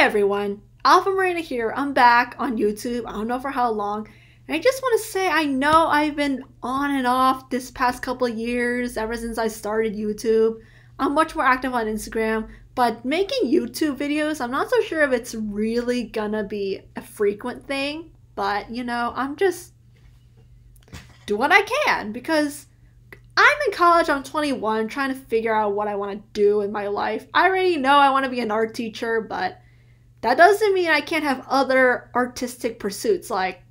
everyone, Alpha Marina here. I'm back on YouTube. I don't know for how long. And I just want to say I know I've been on and off this past couple of years ever since I started YouTube. I'm much more active on Instagram, but making YouTube videos, I'm not so sure if it's really gonna be a frequent thing. But you know, I'm just doing what I can because I'm in college, I'm 21, trying to figure out what I want to do in my life. I already know I want to be an art teacher, but that doesn't mean I can't have other artistic pursuits like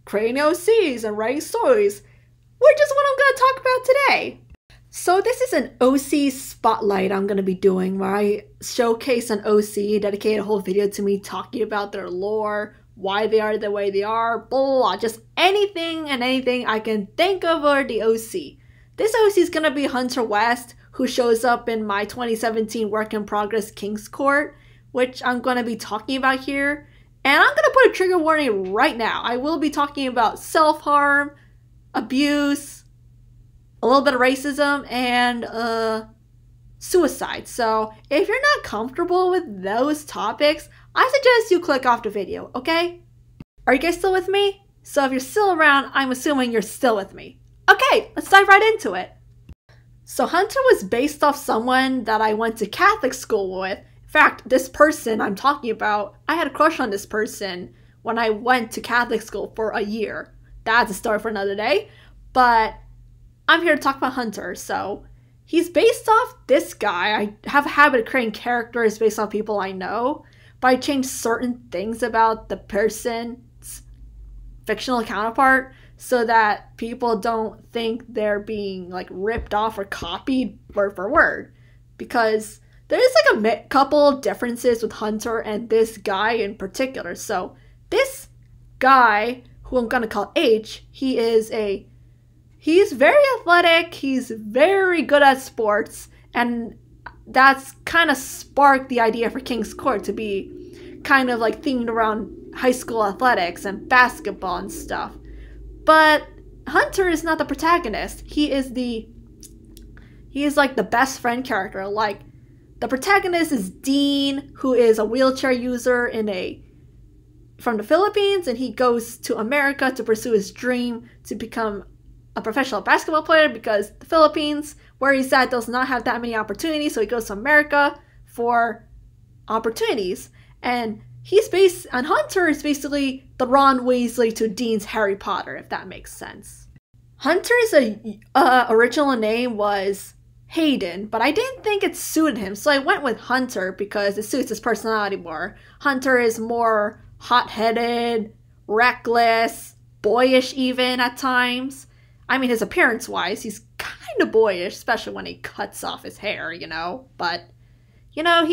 creating OCs and writing stories, which is what I'm going to talk about today. So this is an OC spotlight I'm going to be doing where I showcase an OC, dedicate a whole video to me talking about their lore, why they are the way they are, blah, blah, blah, just anything and anything I can think of for the OC. This OC is going to be Hunter West, who shows up in my 2017 Work in Progress King's Court, which I'm going to be talking about here. And I'm going to put a trigger warning right now. I will be talking about self-harm, abuse, a little bit of racism, and suicide. So if you're not comfortable with those topics, I suggest you click off the video, okay? Are you guys still with me? So if you're still around, I'm assuming you're still with me. Okay, let's dive right into it. So Hunter was based off someone that I went to Catholic school with. In fact, this person I'm talking about, I had a crush on this person when I went to Catholic school for a year. That's a story for another day. But I'm here to talk about Hunter. So he's based off this guy. I have a habit of creating characters based on people I know, but I change certain things about the person's fictional counterpart so that people don't think they're being like ripped off or copied word for word. Because there is like a couple differences with Hunter and this guy in particular. So this guy, who I'm gonna call H, he's very athletic, he's very good at sports, and that's kind of sparked the idea for King's Court to be kind of like themed around high school athletics and basketball and stuff. But Hunter is not the protagonist. He is like the best friend character. Like the protagonist is Dean, who is a wheelchair user from the Philippines, and he goes to America to pursue his dream to become a professional basketball player because the Philippines, where he's at, does not have that many opportunities, so he goes to America for opportunities. And Hunter is basically the Ron Weasley to Dean's Harry Potter, if that makes sense. Hunter's original name was Hayden, but I didn't think it suited him, so I went with Hunter because it suits his personality more. Hunter is more hot-headed, reckless, boyish even at times. I mean, his appearance-wise, he's kind of boyish, especially when he cuts off his hair, you know? But, you know,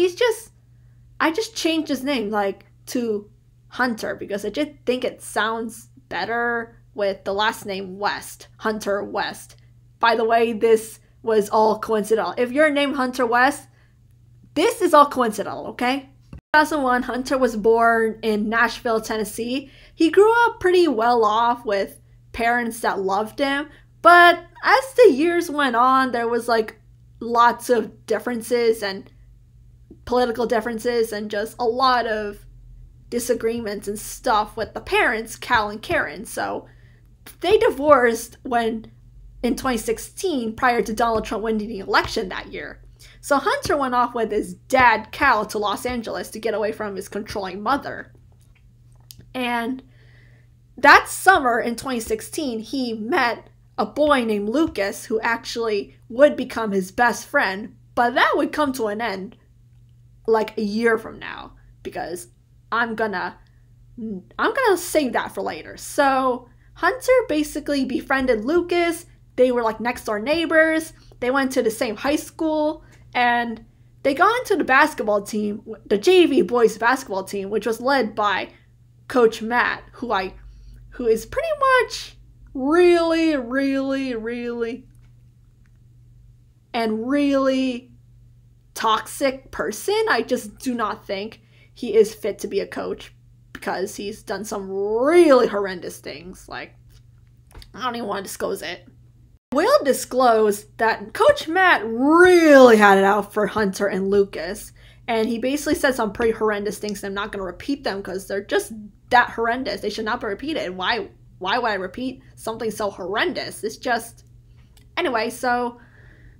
I just changed his name, like, to Hunter because I just think it sounds better with the last name West. Hunter West. By the way, this was all coincidental. If you're named Hunter West, this is all coincidental, okay? 2001, Hunter was born in Nashville, Tennessee. He grew up pretty well off with parents that loved him, but as the years went on, there was like lots of differences and political differences and just a lot of disagreements and stuff with the parents, Cal and Karen. So they divorced in 2016 prior to Donald Trump winning the election that year. So Hunter went off with his dad, Cal, to Los Angeles to get away from his controlling mother. And that summer in 2016, he met a boy named Lucas who actually would become his best friend, but that would come to an end like a year from now because I'm gonna save that for later. So Hunter basically befriended Lucas. They were like next door neighbors. They went to the same high school and they got into the basketball team, the JV boys basketball team, which was led by Coach Matt, who is pretty much really toxic person. I just do not think he is fit to be a coach because he's done some really horrendous things. Like, I don't even want to disclose it. Will disclose that Coach Matt really had it out for Hunter and Lucas, And he basically said some pretty horrendous things. I'm not going to repeat them because they're just that horrendous. They should not be repeated. Why would I repeat something so horrendous? It's just... Anyway, so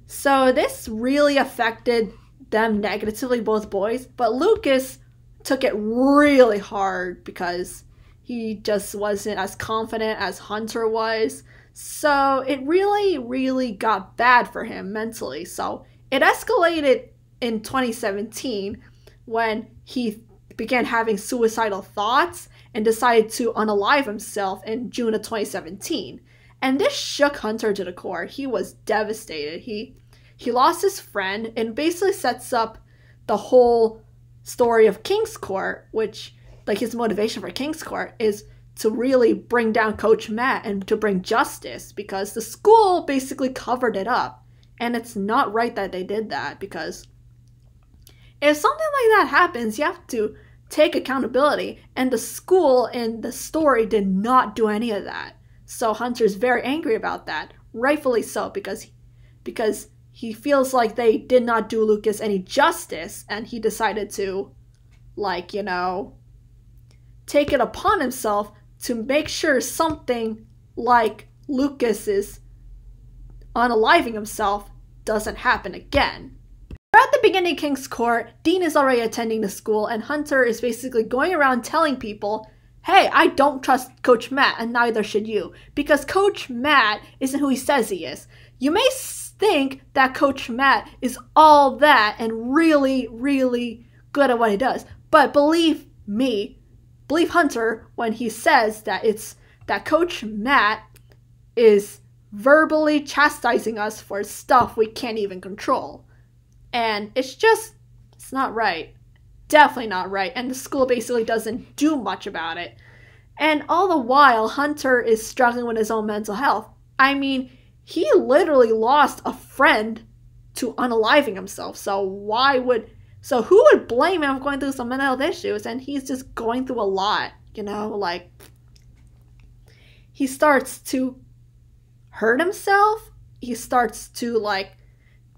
this really affected them negatively, both boys. But Lucas took it really hard because he just wasn't as confident as Hunter was. So it really, really got bad for him mentally. So it escalated in 2017 when he began having suicidal thoughts and decided to unalive himself in June of 2017. And this shook Hunter to the core. He was devastated. He lost his friend, and basically sets up the whole story of King's Court, which, like, his motivation for King's Court is to really bring down Coach Matt and to bring justice, because the school basically covered it up. And it's not right that they did that, because if something like that happens, you have to take accountability, and the school in the story did not do any of that. So Hunter's very angry about that, rightfully so, because he feels like they did not do Lucas any justice, and he decided to, like, you know, take it upon himself to make sure something like Lucas's unaliving himself doesn't happen again. At the beginning of King's Court, Dean is already attending the school, and Hunter is basically going around telling people, hey, I don't trust Coach Matt, and neither should you, because Coach Matt isn't who he says he is. You may think that Coach Matt is all that and really, really good at what he does, but believe me, believe Hunter when he says that Coach Matt is verbally chastising us for stuff we can't even control. And it's not right. Definitely not right. And the school basically doesn't do much about it. And all the while, Hunter is struggling with his own mental health. I mean, he literally lost a friend to unaliving himself. So who would blame him for going through some mental health issues? And he's just going through a lot, you know, like, he starts to hurt himself. He starts to, like,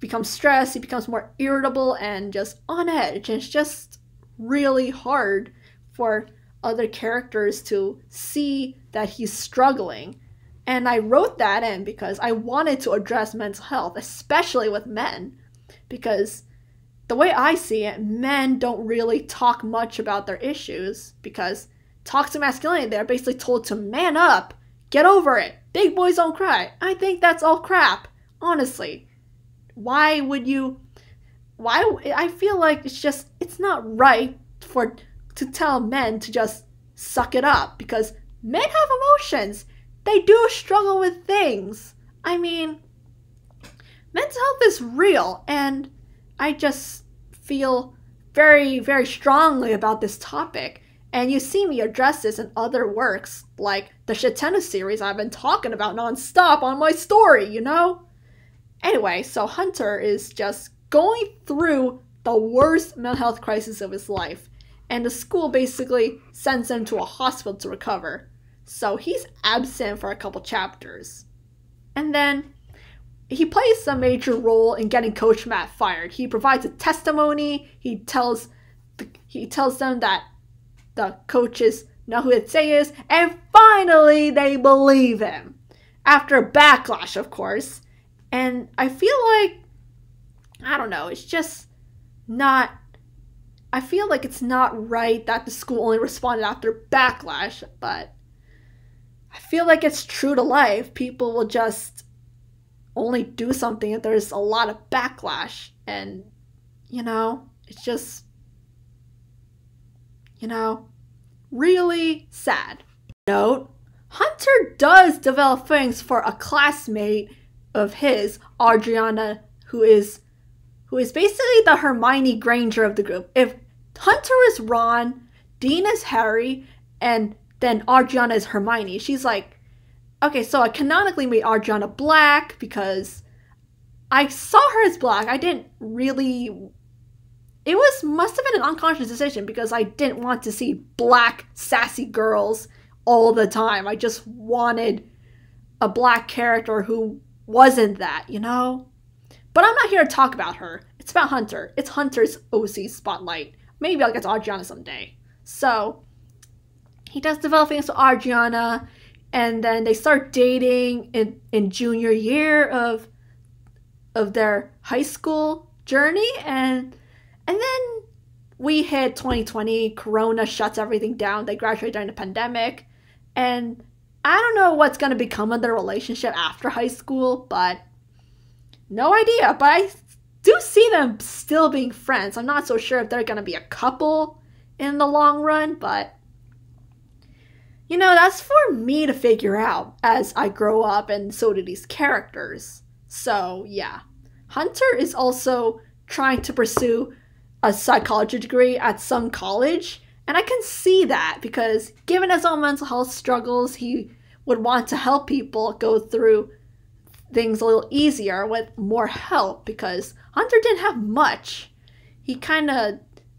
become stressed. He becomes more irritable and just on edge. And it's just really hard for other characters to see that he's struggling. And I wrote that in because I wanted to address mental health, especially with men. Because the way I see it, men don't really talk much about their issues, because toxic masculinity, they're basically told to man up, get over it, big boys don't cry. I think that's all crap, honestly. I feel like it's not right to tell men to just suck it up, because men have emotions. They do struggle with things. I mean, mental health is real, and I just feel very, very strongly about this topic. And you see me address this in other works, like the Shatena series I've been talking about nonstop on my story, you know? Anyway, so Hunter is just going through the worst mental health crisis of his life, and the school basically sends him to a hospital to recover. So he's absent for a couple chapters. And then he plays a major role in getting Coach Matt fired. He provides a testimony. He tells them that the coaches know who Itsei is, and finally they believe him. After a backlash, of course. And I feel like, I don't know, it's just not, I feel like it's not right that the school only responded after backlash, but I feel like it's true to life. People will just only do something if there's a lot of backlash. And, you know, it's just, you know, really sad. Note, Hunter does develop things for a classmate of his, Adriana, who is basically the Hermione Granger of the group. If Hunter is Ron, Dean is Harry, and then Adriana is Hermione. She's like, okay, so I canonically made Adriana black because I saw her as black. I didn't really, must have been an unconscious decision because I didn't want to see black sassy girls all the time. I just wanted a black character who wasn't that, you know? But I'm not here to talk about her. It's about Hunter. It's Hunter's OC spotlight. Maybe I'll get to Adriana someday. So, he does develop things with Adriana, and then they start dating in junior year of their high school journey, and then we hit 2020, Corona shuts everything down, they graduate during the pandemic, and I don't know what's going to become of their relationship after high school, but no idea. But I do see them still being friends. I'm not so sure if they're going to be a couple in the long run, but you know, that's for me to figure out as I grow up, and so do these characters. So, yeah. Hunter is also trying to pursue a psychology degree at some college, and I can see that because given his own mental health struggles, he would want to help people go through things a little easier with more help, because Hunter didn't have much.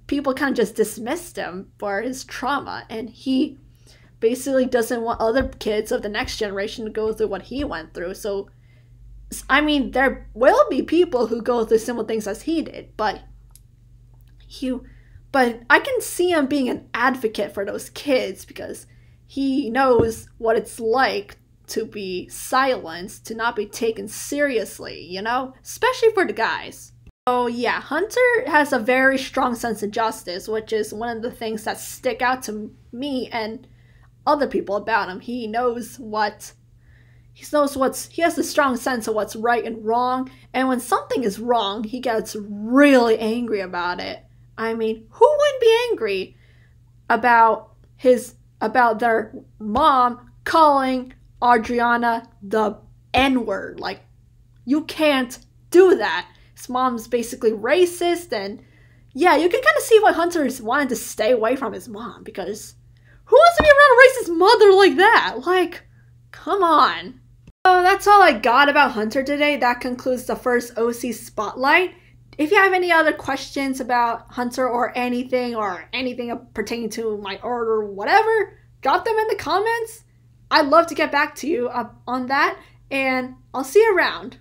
People kind of just dismissed him for his trauma, and he basically doesn't want other kids of the next generation to go through what he went through. So, I mean, there will be people who go through similar things as he did, but I can see him being an advocate for those kids because he knows what it's like to be silenced, to not be taken seriously, you know? Especially for the guys. Oh yeah, Hunter has a very strong sense of justice, which is one of the things that stick out to me and other people about him. He has a strong sense of what's right and wrong, and when something is wrong, he gets really angry about it. I mean, who wouldn't be angry about their mom calling Adriana the N-word? Like, you can't do that. His mom's basically racist, and yeah, you can kind of see why Hunter's wanted to stay away from his mom, because who wants to be around a racist mother like that? Like, come on. So that's all I got about Hunter today. That concludes the first OC Spotlight. If you have any other questions about Hunter or anything pertaining to my art or whatever, drop them in the comments. I'd love to get back to you on that, and I'll see you around.